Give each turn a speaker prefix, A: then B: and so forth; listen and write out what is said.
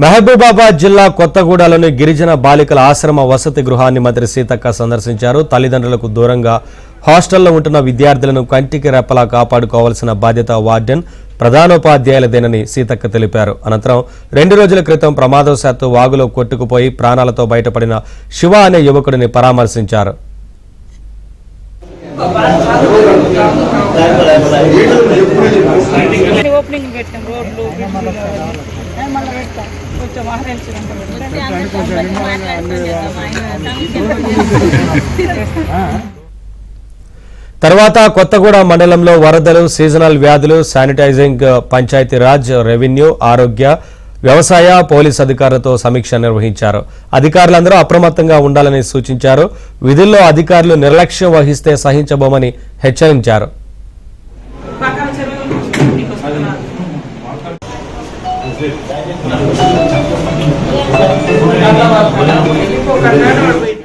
A: మహబూబాబాద్ జిల్లా కొత్తగూడలోని గిరిజన బాలికల ఆశ్రమ వసతి గృహాన్ని మంత్రి సీతక్క సందర్శించారు. తల్లిదండ్రులకు దూరంగా హాస్టల్లో ఉంటున్న విద్యార్థులను కంటికి రెప్పలా కాపాడుకోవాల్సిన బాధ్యత వార్డెన్ ప్రధానోపాధ్యాయులదేనని సీతక్క తెలిపారు. అనంతరం 2 రోజుల క్రితం ప్రమాదవశాత్తు వాగులో కొట్టుకుపోయి ప్రాణాలతో బయటపడిన శివ అనే యువకుడిని పరామర్శించారు. తర్వాత కొత్తగూడ మండలంలో వరదలు, సీజనల్ వ్యాధులు, శానిటైజింగ్, పంచాయతీరాజ్, రెవెన్యూ, ఆరోగ్య, వ్యవసాయ, పోలీస్ అధికారులతో సమీక్ష నిర్వహించారు. అధికారులందరూ అప్రమత్తంగా ఉండాలని సూచించారు. విధుల్లో అధికారులు నిర్లక్ష్యం వహిస్తే సహించబోమని హెచ్చరించారు.
B: Gracias.